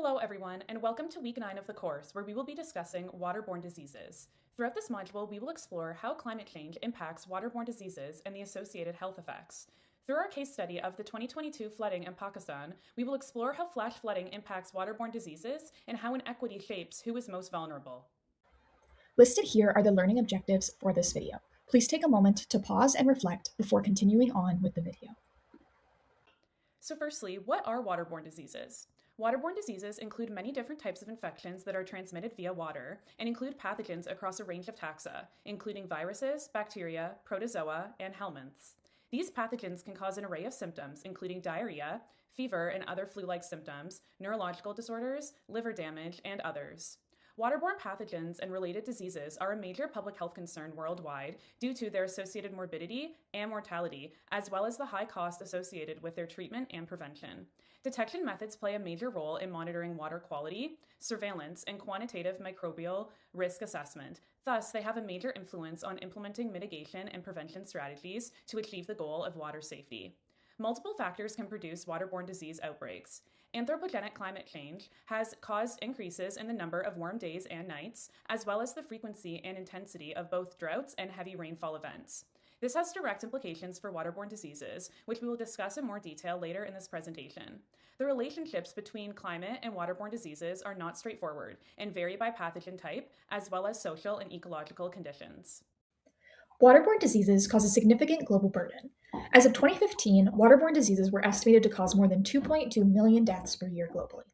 Hello everyone, and welcome to week 9 of the course, where we will be discussing waterborne diseases. Throughout this module, we will explore how climate change impacts waterborne diseases and the associated health effects. Through our case study of the 2022 flooding in Pakistan, we will explore how flash flooding impacts waterborne diseases and how inequity shapes who is most vulnerable. Listed here are the learning objectives for this video. Please take a moment to pause and reflect before continuing on with the video. So firstly, what are waterborne diseases? Waterborne diseases include many different types of infections that are transmitted via water and include pathogens across a range of taxa, including viruses, bacteria, protozoa, and helminths. These pathogens can cause an array of symptoms, including diarrhea, fever and other flu-like symptoms, neurological disorders, liver damage, and others. Waterborne pathogens and related diseases are a major public health concern worldwide due to their associated morbidity and mortality, as well as the high cost associated with their treatment and prevention. Detection methods play a major role in monitoring water quality, surveillance, and quantitative microbial risk assessment. Thus, they have a major influence on implementing mitigation and prevention strategies to achieve the goal of water safety. Multiple factors can produce waterborne disease outbreaks. Anthropogenic climate change has caused increases in the number of warm days and nights, as well as the frequency and intensity of both droughts and heavy rainfall events. This has direct implications for waterborne diseases, which we will discuss in more detail later in this presentation. The relationships between climate and waterborne diseases are not straightforward and vary by pathogen type, as well as social and ecological conditions. Waterborne diseases cause a significant global burden. As of 2015, waterborne diseases were estimated to cause more than 2.2 million deaths per year globally.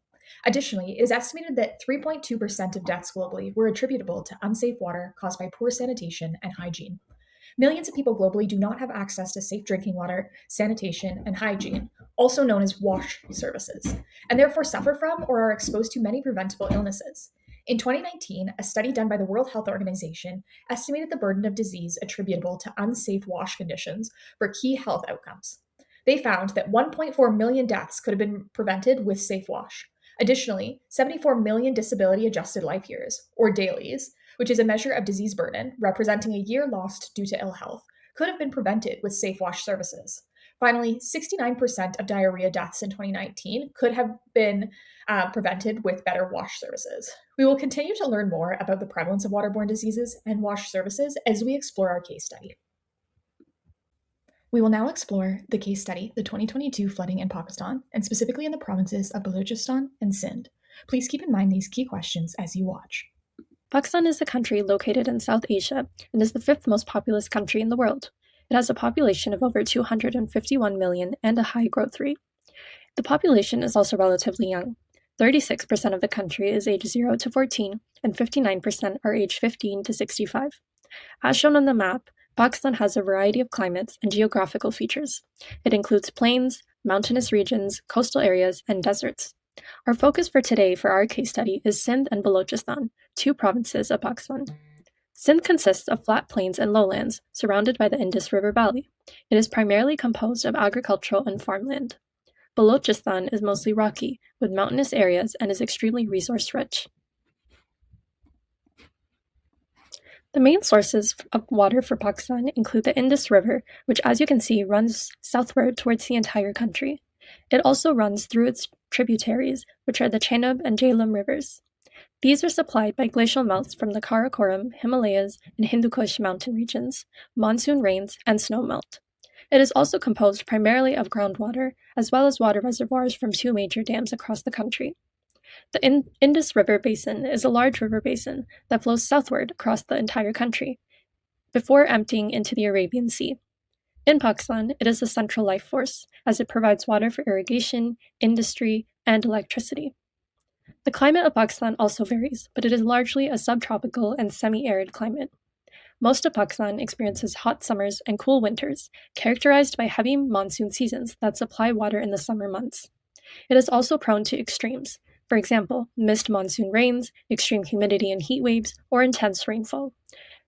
Additionally, it is estimated that 3.2% of deaths globally were attributable to unsafe water caused by poor sanitation and hygiene. Millions of people globally do not have access to safe drinking water, sanitation, and hygiene, also known as WASH services, and therefore suffer from or are exposed to many preventable illnesses. In 2019, a study done by the World Health Organization estimated the burden of disease attributable to unsafe WASH conditions for key health outcomes. They found that 1.4 million deaths could have been prevented with safe WASH. Additionally, 74 million disability adjusted life years, or DALYs, which is a measure of disease burden representing a year lost due to ill health, could have been prevented with safe WASH services. Finally, 69% of diarrhea deaths in 2019 could have been prevented with better WASH services. We will continue to learn more about the prevalence of waterborne diseases and WASH services as we explore our case study. We will now explore the case study, the 2022 flooding in Pakistan, and specifically in the provinces of Balochistan and Sindh. Please keep in mind these key questions as you watch. Pakistan is a country located in South Asia and is the fifth most populous country in the world. It has a population of over 251 million and a high growth rate. The population is also relatively young. 36% of the country is age 0 to 14, and 59% are age 15 to 65. As shown on the map, Pakistan has a variety of climates and geographical features. It includes plains, mountainous regions, coastal areas, and deserts. Our focus for today for our case study is Sindh and Balochistan, two provinces of Pakistan. Sindh consists of flat plains and lowlands, surrounded by the Indus River Valley. It is primarily composed of agricultural and farmland. Balochistan is mostly rocky, with mountainous areas, and is extremely resource-rich. The main sources of water for Pakistan include the Indus River, which, as you can see, runs southward towards the entire country. It also runs through its tributaries, which are the Chenab and Jhelum rivers. These are supplied by glacial melts from the Karakoram, Himalayas, and Hindu Kush mountain regions, monsoon rains, and snow melt. It is also composed primarily of groundwater, as well as water reservoirs from two major dams across the country. The Indus River Basin is a large river basin that flows southward across the entire country, before emptying into the Arabian Sea. In Pakistan, it is a central life force, as it provides water for irrigation, industry, and electricity. The climate of Pakistan also varies, but it is largely a subtropical and semi-arid climate. Most of Pakistan experiences hot summers and cool winters, characterized by heavy monsoon seasons that supply water in the summer months. It is also prone to extremes, for example, missed monsoon rains, extreme humidity and heat waves, or intense rainfall.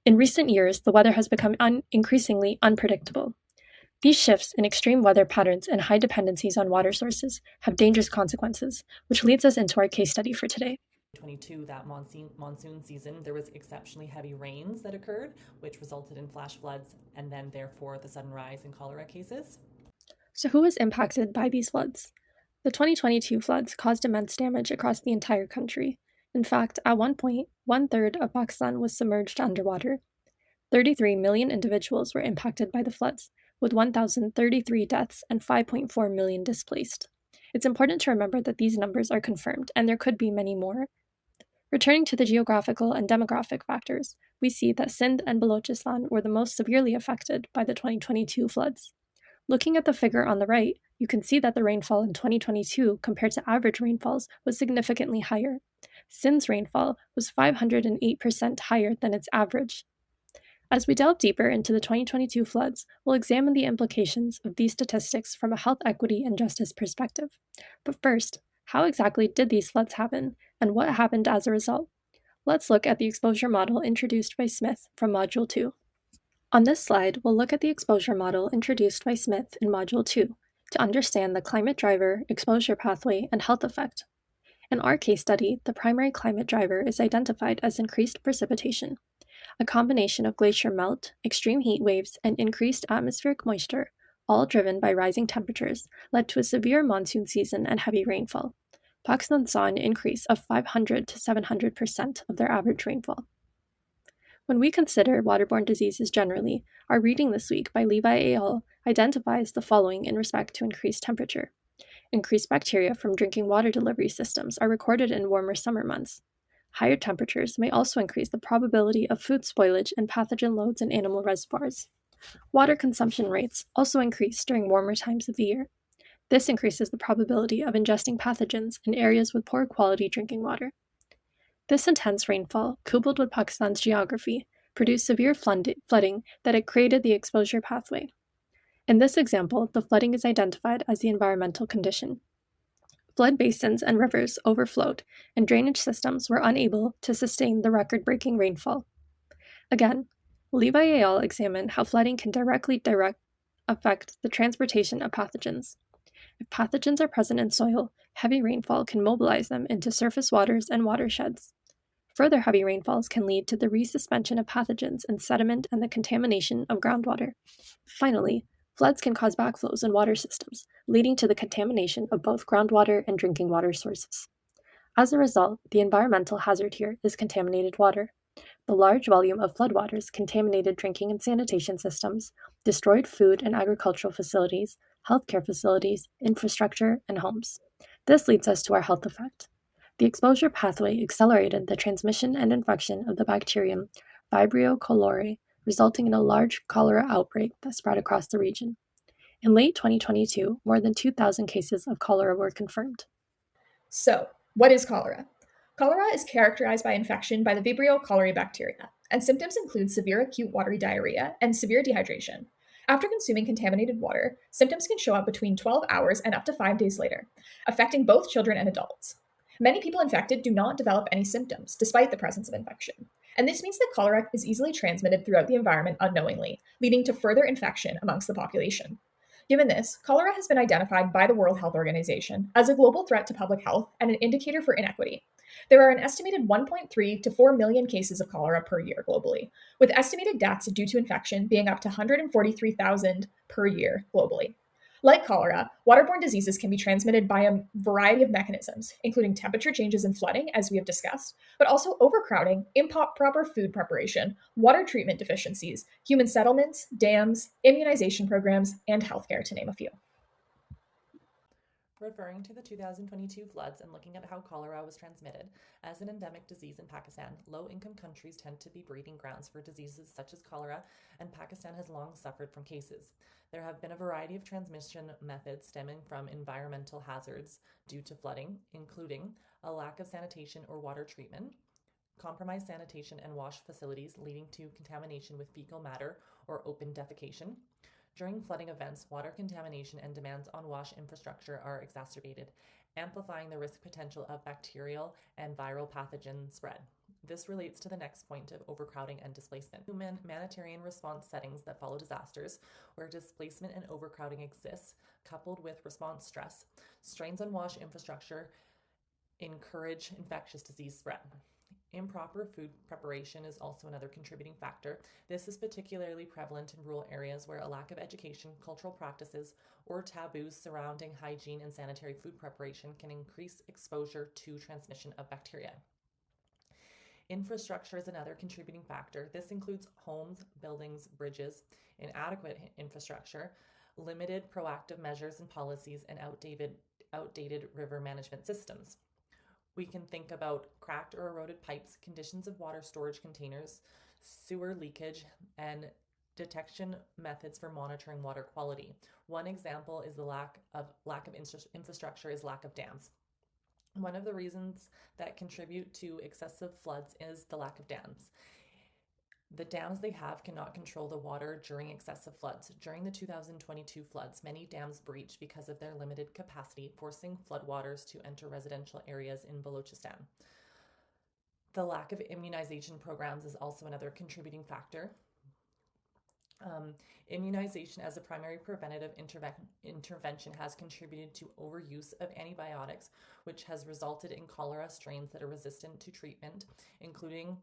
In recent years, the weather has become increasingly unpredictable. These shifts in extreme weather patterns and high dependencies on water sources have dangerous consequences, which leads us into our case study for today. 2022, that monsoon season, there was exceptionally heavy rains that occurred, which resulted in flash floods and then therefore the sudden rise in cholera cases. So who is impacted by these floods? The 2022 floods caused immense damage across the entire country. In fact, at one point, 1/3 of Pakistan was submerged underwater. 33 million individuals were impacted by the floods, with 1,033 deaths and 5.4 million displaced. It's important to remember that these numbers are confirmed, and there could be many more. Returning to the geographical and demographic factors, we see that Sindh and Balochistan were the most severely affected by the 2022 floods. Looking at the figure on the right, you can see that the rainfall in 2022 compared to average rainfalls was significantly higher. Sindh's rainfall was 508% higher than its average. As we delve deeper into the 2022 floods, we'll examine the implications of these statistics from a health equity and justice perspective. But first, how exactly did these floods happen, and what happened as a result? Let's look at the exposure model introduced by Smith from Module 2. On this slide, we'll look at the exposure model introduced by Smith in Module 2 to understand the climate driver, exposure pathway, and health effect. In our case study, the primary climate driver is identified as increased precipitation. A combination of glacier melt, extreme heat waves, and increased atmospheric moisture, all driven by rising temperatures, led to a severe monsoon season and heavy rainfall. Pakistan saw an increase of 500 to 700% of their average rainfall. When we consider waterborne diseases generally, our reading this week by Levi et al. Identifies the following in respect to increased temperature. Increased bacteria from drinking water delivery systems are recorded in warmer summer months. Higher temperatures may also increase the probability of food spoilage and pathogen loads in animal reservoirs. Water consumption rates also increase during warmer times of the year. This increases the probability of ingesting pathogens in areas with poor quality drinking water. This intense rainfall, coupled with Pakistan's geography, produced severe flooding that had created the exposure pathway. In this example, the flooding is identified as the environmental condition. Flood basins and rivers overflowed, and drainage systems were unable to sustain the record-breaking rainfall. Again, Levi et al. Examined how flooding can directly affect the transportation of pathogens. If pathogens are present in soil, heavy rainfall can mobilize them into surface waters and watersheds. Further heavy rainfalls can lead to the resuspension of pathogens in sediment and the contamination of groundwater. Finally, floods can cause backflows in water systems, leading to the contamination of both groundwater and drinking water sources. As a result, the environmental hazard here is contaminated water. The large volume of floodwaters contaminated drinking and sanitation systems, destroyed food and agricultural facilities, healthcare facilities, infrastructure, and homes. This leads us to our health effect. The exposure pathway accelerated the transmission and infection of the bacterium Vibrio cholerae, resulting in a large cholera outbreak that spread across the region. In late 2022, more than 2,000 cases of cholera were confirmed. So, what is cholera? Cholera is characterized by infection by the Vibrio cholerae bacteria, and symptoms include severe acute watery diarrhea and severe dehydration. After consuming contaminated water, symptoms can show up between 12 hours and up to 5 days later, affecting both children and adults. Many people infected do not develop any symptoms, despite the presence of infection. And this means that cholera is easily transmitted throughout the environment unknowingly, leading to further infection amongst the population. Given this, cholera has been identified by the World Health Organization as a global threat to public health and an indicator for inequity. There are an estimated 1.3 to 4 million cases of cholera per year globally, with estimated deaths due to infection being up to 143,000 per year globally. Like cholera, waterborne diseases can be transmitted by a variety of mechanisms, including temperature changes and flooding, as we have discussed, but also overcrowding, improper food preparation, water treatment deficiencies, human settlements, dams, immunization programs, and healthcare, to name a few. Referring to the 2022 floods and looking at how cholera was transmitted, as an endemic disease in Pakistan, low-income countries tend to be breeding grounds for diseases such as cholera, and Pakistan has long suffered from cases. There have been a variety of transmission methods stemming from environmental hazards due to flooding, including a lack of sanitation or water treatment, compromised sanitation and wash facilities leading to contamination with fecal matter or open defecation. During flooding events, water contamination and demands on wash infrastructure are exacerbated, amplifying the risk potential of bacterial and viral pathogen spread. This relates to the next point of overcrowding and displacement. Humanitarian response settings that follow disasters, where displacement and overcrowding exists, coupled with response stress, strains on wash infrastructure encourage infectious disease spread. Improper food preparation is also another contributing factor. This is particularly prevalent in rural areas where a lack of education, cultural practices, or taboos surrounding hygiene and sanitary food preparation can increase exposure to transmission of bacteria. Infrastructure is another contributing factor. This includes homes, buildings, bridges, inadequate infrastructure, limited proactive measures and policies, and outdated river management systems. We can think about cracked or eroded pipes, conditions of water storage containers, sewer leakage, and detection methods for monitoring water quality. One example is the lack of infrastructure is lack of dams. One of the reasons that contribute to excessive floods is the lack of dams. The dams they have cannot control the water during excessive floods. During the 2022 floods, many dams breached because of their limited capacity, forcing floodwaters to enter residential areas in Balochistan. The lack of immunization programs is also another contributing factor. Immunization as a primary preventative intervention has contributed to overuse of antibiotics, which has resulted in cholera strains that are resistant to treatment, including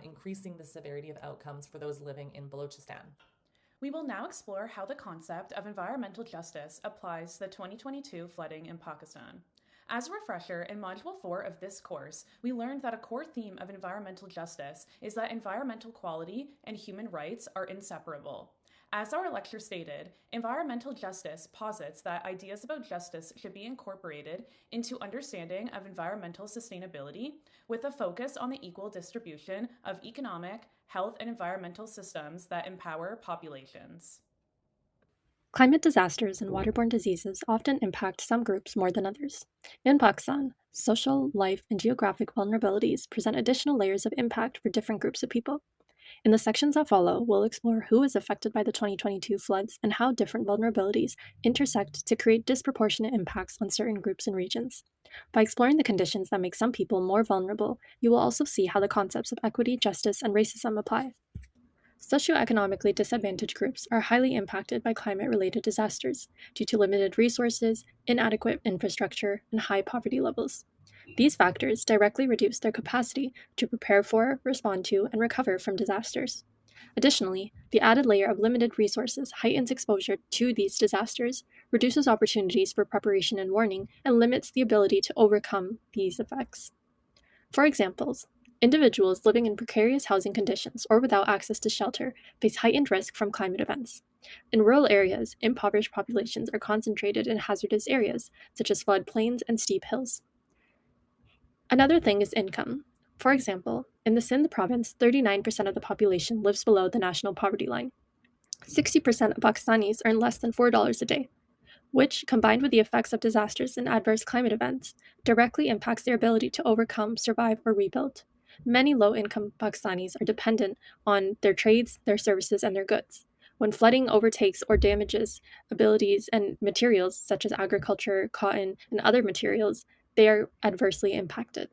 increasing the severity of outcomes for those living in Balochistan. We will now explore how the concept of environmental justice applies to the 2022 flooding in Pakistan. As a refresher, in Module 4 of this course, we learned that a core theme of environmental justice is that environmental quality and human rights are inseparable. As our lecture stated, environmental justice posits that ideas about justice should be incorporated into understanding of environmental sustainability with a focus on the equal distribution of economic, health, and environmental systems that empower populations. Climate disasters and waterborne diseases often impact some groups more than others. In Pakistan, social, life, and geographic vulnerabilities present additional layers of impact for different groups of people. In the sections that follow, we'll explore who is affected by the 2022 floods and how different vulnerabilities intersect to create disproportionate impacts on certain groups and regions. By exploring the conditions that make some people more vulnerable, you will also see how the concepts of equity, justice, and racism apply. Socioeconomically disadvantaged groups are highly impacted by climate-related disasters due to limited resources, inadequate infrastructure, and high poverty levels. These factors directly reduce their capacity to prepare for, respond to, and recover from disasters. Additionally, the added layer of limited resources heightens exposure to these disasters, reduces opportunities for preparation and warning, and limits the ability to overcome these effects. For examples, individuals living in precarious housing conditions or without access to shelter face heightened risk from climate events. In rural areas, impoverished populations are concentrated in hazardous areas, such as floodplains and steep hills. Another thing is income. For example, in the Sindh province, 39% of the population lives below the national poverty line. 60% of Pakistanis earn less than $4 a day, which, combined with the effects of disasters and adverse climate events, directly impacts their ability to overcome, survive, or rebuild. Many low-income Pakistanis are dependent on their trades, their services, and their goods. When flooding overtakes or damages abilities and materials such as agriculture, cotton, and other materials, they are adversely impacted.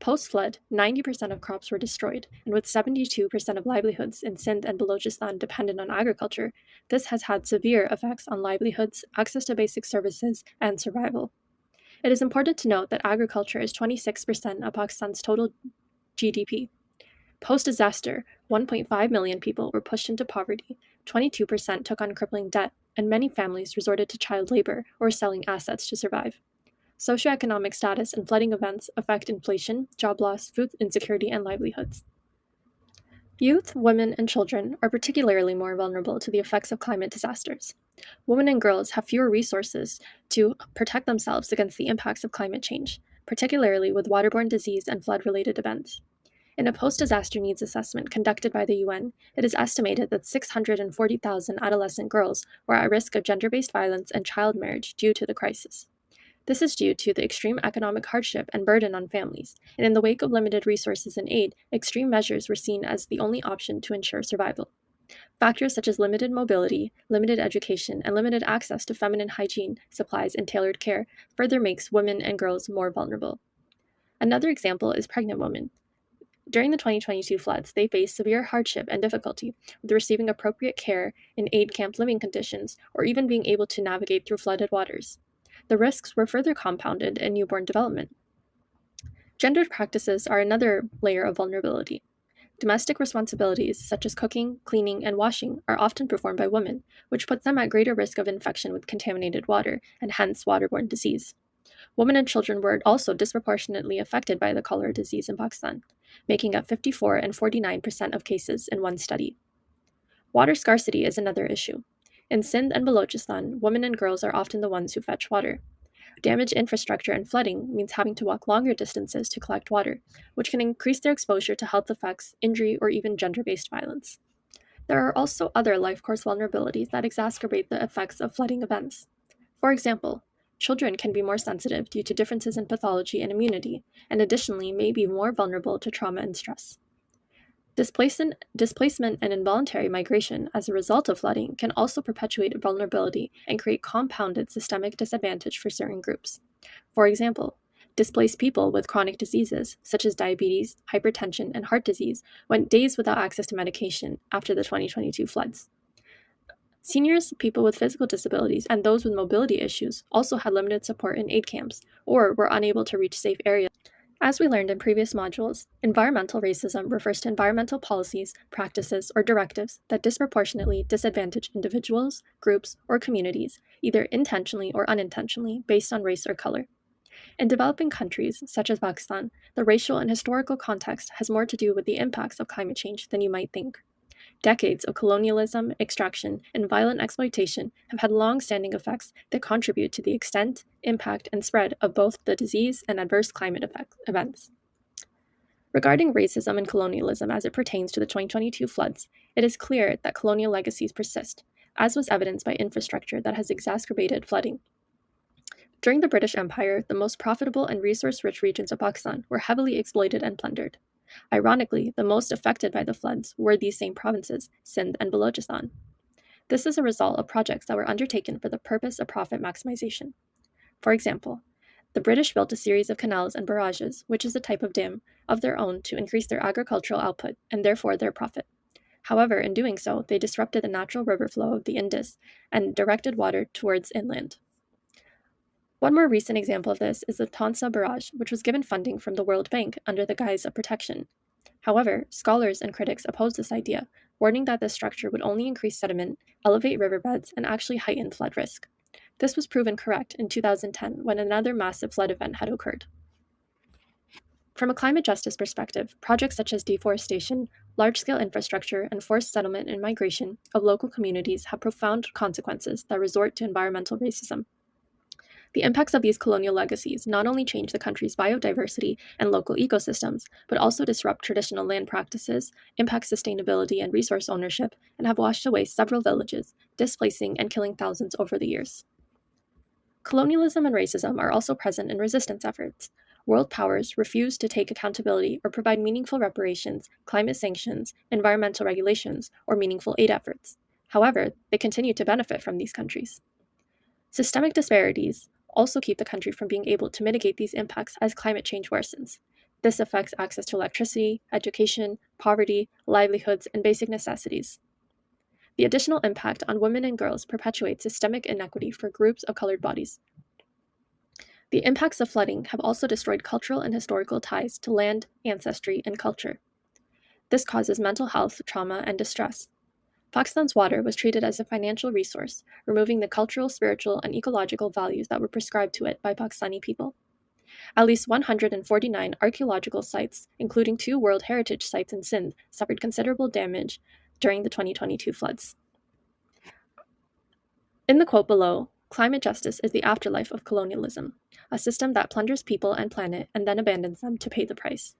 Post-flood, 90% of crops were destroyed, and with 72% of livelihoods in Sindh and Balochistan dependent on agriculture, this has had severe effects on livelihoods, access to basic services, and survival. It is important to note that agriculture is 26% of Pakistan's total GDP. Post-disaster, 1.5 million people were pushed into poverty, 22% took on crippling debt, and many families resorted to child labor or selling assets to survive. Socioeconomic status and flooding events affect inflation, job loss, food insecurity, and livelihoods. Youth, women, and children are particularly more vulnerable to the effects of climate disasters. Women and girls have fewer resources to protect themselves against the impacts of climate change, particularly with waterborne disease and flood-related events. In a post-disaster needs assessment conducted by the UN, it is estimated that 640,000 adolescent girls were at risk of gender-based violence and child marriage due to the crisis. This is due to the extreme economic hardship and burden on families, and in the wake of limited resources and aid, extreme measures were seen as the only option to ensure survival. Factors such as limited mobility, limited education, and limited access to feminine hygiene, supplies, and tailored care further makes women and girls more vulnerable. Another example is pregnant women. During the 2022 floods, they faced severe hardship and difficulty with receiving appropriate care in aid camp living conditions or even being able to navigate through flooded waters. The risks were further compounded in newborn development. Gendered practices are another layer of vulnerability. Domestic responsibilities, such as cooking, cleaning, and washing, are often performed by women, which puts them at greater risk of infection with contaminated water, and hence waterborne disease. Women and children were also disproportionately affected by the cholera disease in Pakistan, making up 54 and 49% of cases in one study. Water scarcity is another issue. In Sindh and Balochistan, women and girls are often the ones who fetch water. Damaged infrastructure and flooding means having to walk longer distances to collect water, which can increase their exposure to health effects, injury, or even gender-based violence. There are also other life course vulnerabilities that exacerbate the effects of flooding events. For example, children can be more sensitive due to differences in pathology and immunity, and additionally may be more vulnerable to trauma and stress. Displacement and involuntary migration as a result of flooding can also perpetuate vulnerability and create compounded systemic disadvantage for certain groups. For example, displaced people with chronic diseases such as diabetes, hypertension, and heart disease went days without access to medication after the 2022 floods. Seniors, people with physical disabilities, and those with mobility issues also had limited support in aid camps or were unable to reach safe areas. As we learned in previous modules, environmental racism refers to environmental policies, practices, or directives that disproportionately disadvantage individuals, groups, or communities, either intentionally or unintentionally, based on race or color. In developing countries, such as Pakistan, the racial and historical context has more to do with the impacts of climate change than you might think. Decades of colonialism, extraction, and violent exploitation have had long-standing effects that contribute to the extent, impact, and spread of both the disease and adverse climate events. Regarding racism and colonialism as it pertains to the 2022 floods, it is clear that colonial legacies persist, as was evidenced by infrastructure that has exacerbated flooding. During the British Empire, the most profitable and resource-rich regions of Pakistan were heavily exploited and plundered. Ironically, the most affected by the floods were these same provinces, Sindh and Balochistan. This is a result of projects that were undertaken for the purpose of profit maximization. For example, the British built a series of canals and barrages, which is a type of dam, of their own to increase their agricultural output and therefore their profit. However, in doing so, they disrupted the natural river flow of the Indus and directed water towards inland. One more recent example of this is the Tansa Barrage, which was given funding from the World Bank under the guise of protection. However, scholars and critics oppose this idea, warning that this structure would only increase sediment, elevate riverbeds, and actually heighten flood risk. This was proven correct in 2010 when another massive flood event had occurred. From a climate justice perspective, projects such as deforestation, large-scale infrastructure, and forced settlement and migration of local communities have profound consequences that resort to environmental racism. The impacts of these colonial legacies not only change the country's biodiversity and local ecosystems, but also disrupt traditional land practices, impact sustainability and resource ownership, and have washed away several villages, displacing and killing thousands over the years. Colonialism and racism are also present in resistance efforts. World powers refuse to take accountability or provide meaningful reparations, climate sanctions, environmental regulations, or meaningful aid efforts. However, they continue to benefit from these countries. Systemic disparities also keep the country from being able to mitigate these impacts as climate change worsens. This affects access to electricity, education, poverty, livelihoods, and basic necessities. The additional impact on women and girls perpetuates systemic inequity for groups of colored bodies. The impacts of flooding have also destroyed cultural and historical ties to land, ancestry, and culture. This causes mental health, trauma, and distress. Pakistan's water was treated as a financial resource, removing the cultural, spiritual, and ecological values that were prescribed to it by Pakistani people. At least 149 archaeological sites, including 2 World Heritage sites in Sindh, suffered considerable damage during the 2022 floods. In the quote below, climate justice is the afterlife of colonialism, a system that plunders people and planet and then abandons them to pay the price.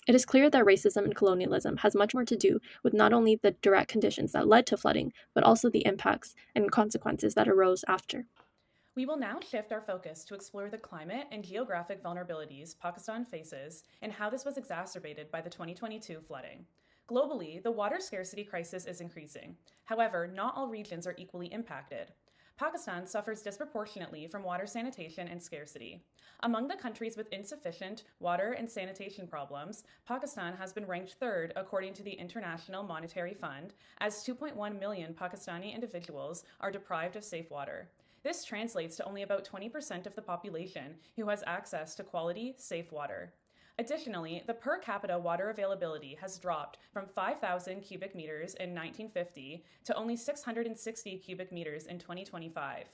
It is clear that racism and colonialism has much more to do with not only the direct conditions that led to flooding, but also the impacts and consequences that arose after. We will now shift our focus to explore the climate and geographic vulnerabilities Pakistan faces and how this was exacerbated by the 2022 flooding. Globally, the water scarcity crisis is increasing. However, not all regions are equally impacted. Pakistan suffers disproportionately from water sanitation and scarcity. Among the countries with insufficient water and sanitation problems, Pakistan has been ranked 3rd according to the International Monetary Fund, as 2.1 million Pakistani individuals are deprived of safe water. This translates to only about 20% of the population who has access to quality, safe water. Additionally, the per capita water availability has dropped from 5,000 cubic meters in 1950 to only 660 cubic meters in 2025.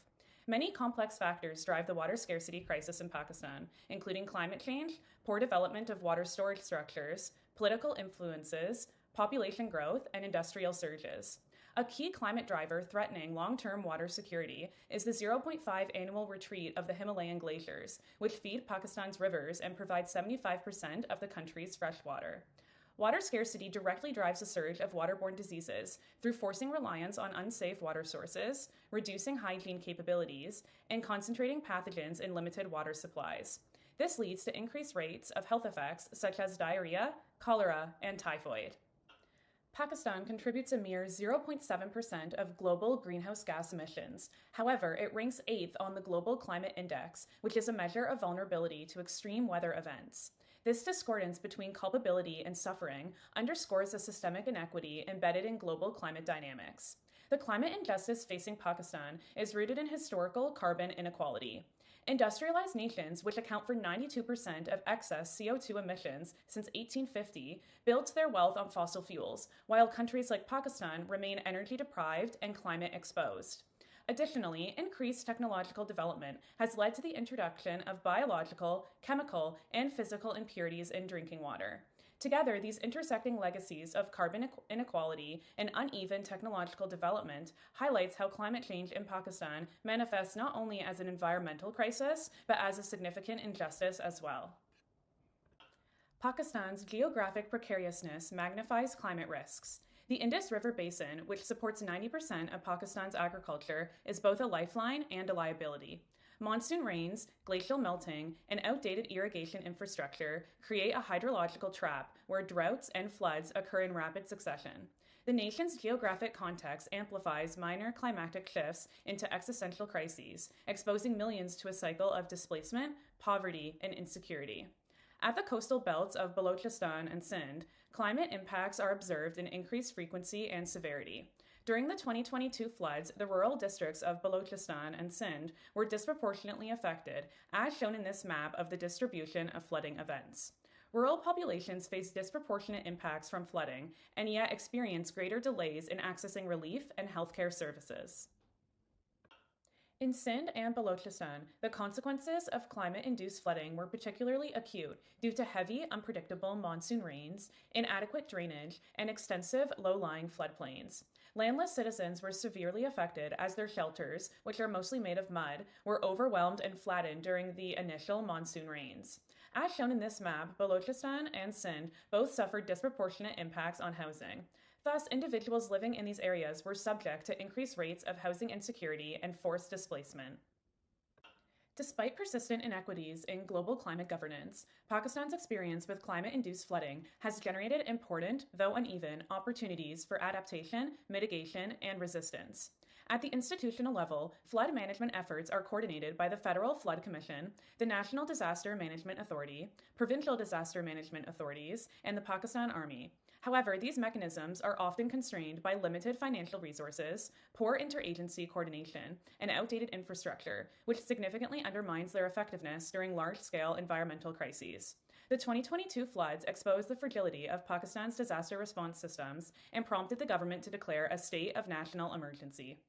Many complex factors drive the water scarcity crisis in Pakistan, including climate change, poor development of water storage structures, political influences, population growth, and industrial surges. A key climate driver threatening long-term water security is the 0.5 annual retreat of the Himalayan glaciers, which feed Pakistan's rivers and provide 75% of the country's fresh water. Water scarcity directly drives a surge of waterborne diseases through forcing reliance on unsafe water sources, reducing hygiene capabilities, and concentrating pathogens in limited water supplies. This leads to increased rates of health effects such as diarrhea, cholera, and typhoid. Pakistan contributes a mere 0.7% of global greenhouse gas emissions. However, it ranks 8th on the Global Climate Index, which is a measure of vulnerability to extreme weather events. This discordance between culpability and suffering underscores the systemic inequity embedded in global climate dynamics. The climate injustice facing Pakistan is rooted in historical carbon inequality. Industrialized nations, which account for 92% of excess CO2 emissions since 1850, built their wealth on fossil fuels, while countries like Pakistan remain energy deprived and climate exposed. Additionally, increased technological development has led to the introduction of biological, chemical, and physical impurities in drinking water. Together, these intersecting legacies of carbon inequality and uneven technological development highlights how climate change in Pakistan manifests not only as an environmental crisis, but as a significant injustice as well. Pakistan's geographic precariousness magnifies climate risks. The Indus River Basin, which supports 90% of Pakistan's agriculture, is both a lifeline and a liability. Monsoon rains, glacial melting, and outdated irrigation infrastructure create a hydrological trap where droughts and floods occur in rapid succession. The nation's geographic context amplifies minor climatic shifts into existential crises, exposing millions to a cycle of displacement, poverty, and insecurity. At the coastal belts of Balochistan and Sindh, climate impacts are observed in increased frequency and severity. During the 2022 floods, the rural districts of Balochistan and Sindh were disproportionately affected, as shown in this map of the distribution of flooding events. Rural populations face disproportionate impacts from flooding and yet experience greater delays in accessing relief and healthcare services. In Sindh and Balochistan, the consequences of climate-induced flooding were particularly acute due to heavy, unpredictable monsoon rains, inadequate drainage, and extensive low-lying floodplains. Landless citizens were severely affected as their shelters, which are mostly made of mud, were overwhelmed and flattened during the initial monsoon rains. As shown in this map, Balochistan and Sindh both suffered disproportionate impacts on housing. Thus, individuals living in these areas were subject to increased rates of housing insecurity and forced displacement. Despite persistent inequities in global climate governance, Pakistan's experience with climate-induced flooding has generated important, though uneven, opportunities for adaptation, mitigation, and resistance. At the institutional level, flood management efforts are coordinated by the Federal Flood Commission, the National Disaster Management Authority, Provincial Disaster Management Authorities, and the Pakistan Army. However, these mechanisms are often constrained by limited financial resources, poor interagency coordination, and outdated infrastructure, which significantly undermines their effectiveness during large-scale environmental crises. The 2022 floods exposed the fragility of Pakistan's disaster response systems and prompted the government to declare a state of national emergency.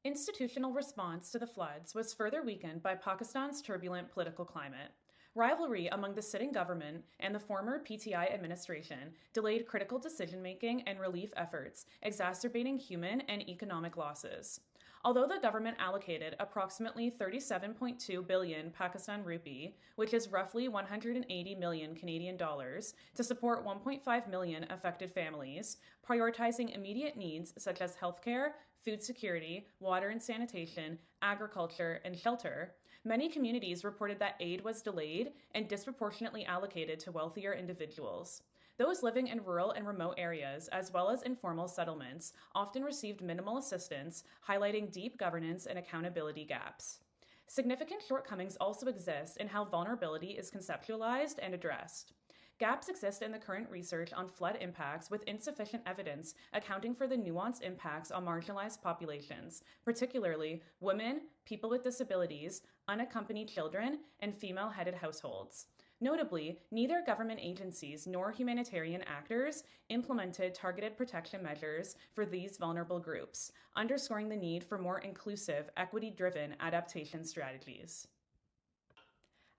Institutional response to the floods was further weakened by Pakistan's turbulent political climate. Rivalry among the sitting government and the former PTI administration delayed critical decision-making and relief efforts, exacerbating human and economic losses. Although the government allocated approximately 37.2 billion Pakistan rupee, which is roughly 180 million Canadian dollars, to support 1.5 million affected families, prioritizing immediate needs such as healthcare, food security, water and sanitation, agriculture, and shelter, many communities reported that aid was delayed and disproportionately allocated to wealthier individuals. Those living in rural and remote areas, as well as informal settlements, often received minimal assistance, highlighting deep governance and accountability gaps. Significant shortcomings also exist in how vulnerability is conceptualized and addressed. Gaps exist in the current research on flood impacts with insufficient evidence accounting for the nuanced impacts on marginalized populations, particularly women, people with disabilities, unaccompanied children, and female-headed households. Notably, neither government agencies nor humanitarian actors implemented targeted protection measures for these vulnerable groups, underscoring the need for more inclusive, equity-driven adaptation strategies.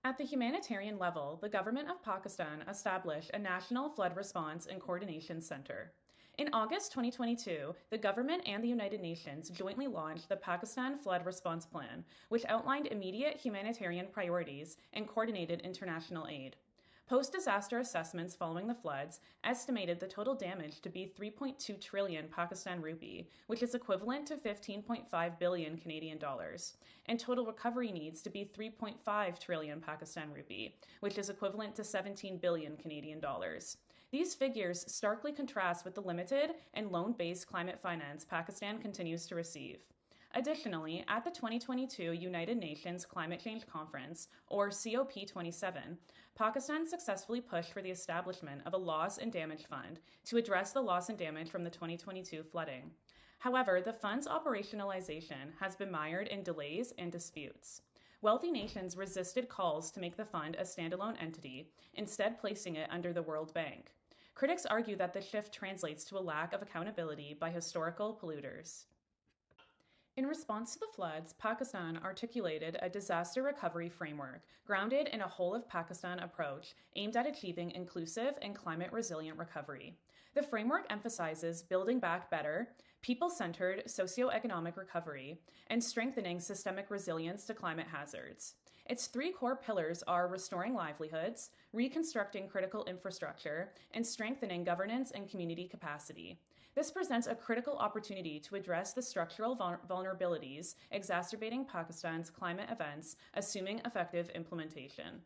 At the humanitarian level, the government of Pakistan established a National Flood Response and Coordination Center. In August 2022, the government and the United Nations jointly launched the Pakistan Flood Response Plan, which outlined immediate humanitarian priorities and coordinated international aid. Post-disaster assessments following the floods estimated the total damage to be 3.2 trillion Pakistan rupee, which is equivalent to 15.5 billion Canadian dollars, and total recovery needs to be 3.5 trillion Pakistan rupee, which is equivalent to 17 billion Canadian dollars. These figures starkly contrast with the limited and loan-based climate finance Pakistan continues to receive. Additionally, at the 2022 United Nations Climate Change Conference, or COP27, Pakistan successfully pushed for the establishment of a loss and damage fund to address the loss and damage from the 2022 flooding. However, the fund's operationalization has been mired in delays and disputes. Wealthy nations resisted calls to make the fund a standalone entity, instead placing it under the World Bank. Critics argue that the shift translates to a lack of accountability by historical polluters. In response to the floods, Pakistan articulated a disaster recovery framework grounded in a whole-of-Pakistan approach aimed at achieving inclusive and climate-resilient recovery. The framework emphasizes building back better, people-centered socioeconomic recovery, and strengthening systemic resilience to climate hazards. Its three core pillars are restoring livelihoods, reconstructing critical infrastructure, and strengthening governance and community capacity. This presents a critical opportunity to address the structural vulnerabilities exacerbating Pakistan's climate events, assuming effective implementation.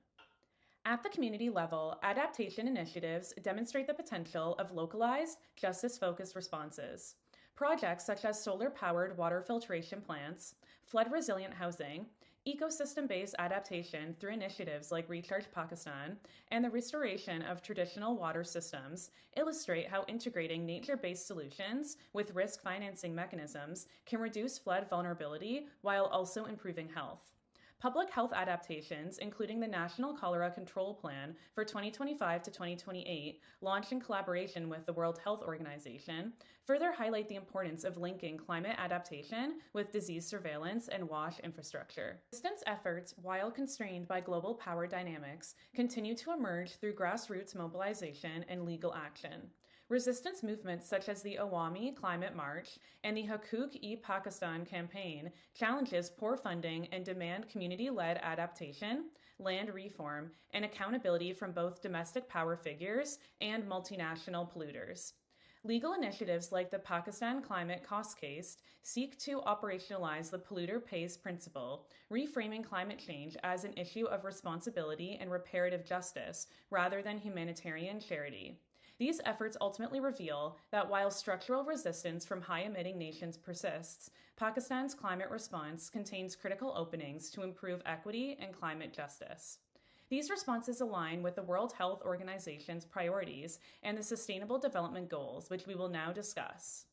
At the community level, adaptation initiatives demonstrate the potential of localized, justice-focused responses. Projects such as solar-powered water filtration plants, flood-resilient housing, ecosystem-based adaptation through initiatives like Recharge Pakistan, and the restoration of traditional water systems illustrate how integrating nature-based solutions with risk financing mechanisms can reduce flood vulnerability while also improving health. Public health adaptations, including the National Cholera Control Plan for 2025 to 2028, launched in collaboration with the World Health Organization, further highlight the importance of linking climate adaptation with disease surveillance and WASH infrastructure. Resistance efforts, while constrained by global power dynamics, continue to emerge through grassroots mobilization and legal action. Resistance movements such as the Awami Climate March and the Hukuk-e-Pakistan campaign challenges poor funding and demand community-led adaptation, land reform, and accountability from both domestic power figures and multinational polluters. Legal initiatives like the Pakistan Climate Cost Case seek to operationalize the polluter pays principle, reframing climate change as an issue of responsibility and reparative justice rather than humanitarian charity. These efforts ultimately reveal that while structural resistance from high-emitting nations persists, Pakistan's climate response contains critical openings to improve equity and climate justice. These responses align with the World Health Organization's priorities and the Sustainable Development Goals, which we will now discuss.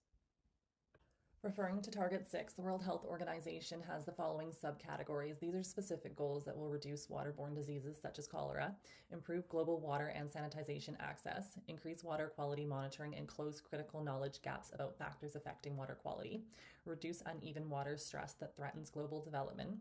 Referring to Target 6, the World Health Organization has the following subcategories. These are specific goals that will reduce waterborne diseases such as cholera, improve global water and sanitization access, increase water quality monitoring and close critical knowledge gaps about factors affecting water quality, reduce uneven water stress that threatens global development,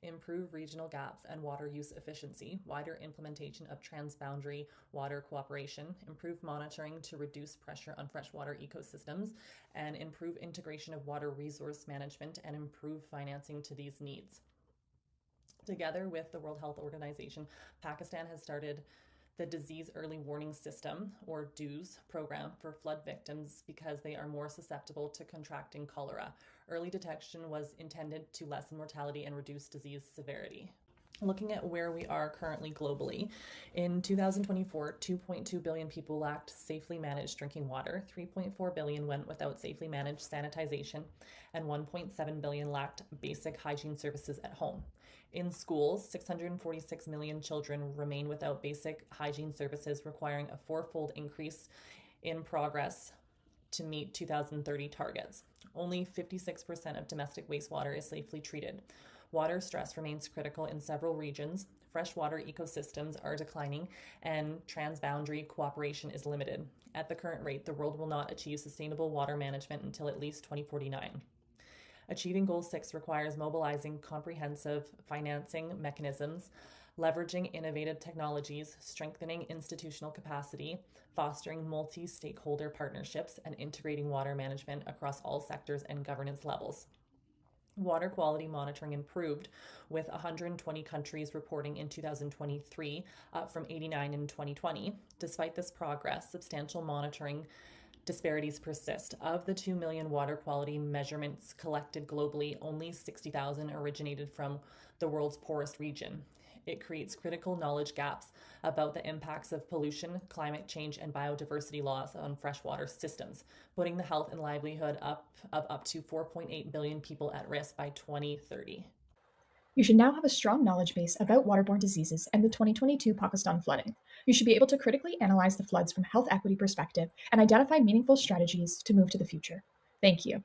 improve regional gaps and water use efficiency, wider implementation of transboundary water cooperation, improve monitoring to reduce pressure on freshwater ecosystems, and improve integration of water resource management and improve financing to these needs. Together with the World Health Organization, Pakistan has started the Disease Early Warning System, or DEWS, program for flood victims because they are more susceptible to contracting cholera. Early detection was intended to lessen mortality and reduce disease severity. Looking at where we are currently globally, in 2024, 2.2 billion people lacked safely managed drinking water, 3.4 billion went without safely managed sanitization, and 1.7 billion lacked basic hygiene services at home. In schools, 646 million children remain without basic hygiene services, requiring a fourfold increase in progress to meet 2030 targets. Only 56% of domestic wastewater is safely treated. Water stress remains critical in several regions. Freshwater ecosystems are declining, and transboundary cooperation is limited. At the current rate, the world will not achieve sustainable water management until at least 2049. Achieving Goal 6 requires mobilizing comprehensive financing mechanisms, leveraging innovative technologies, strengthening institutional capacity, fostering multi-stakeholder partnerships, and integrating water management across all sectors and governance levels. Water quality monitoring improved, with 120 countries reporting in 2023, up from 89 in 2020. Despite this progress, substantial monitoring disparities persist. Of the 2 million water quality measurements collected globally, only 60,000 originated from the world's poorest region. It creates critical knowledge gaps about the impacts of pollution, climate change, and biodiversity loss on freshwater systems, putting the health and livelihood of up to 4.8 billion people at risk by 2030. You should now have a strong knowledge base about waterborne diseases and the 2022 Pakistan flooding. You should be able to critically analyze the floods from a health equity perspective and identify meaningful strategies to move to the future. Thank you.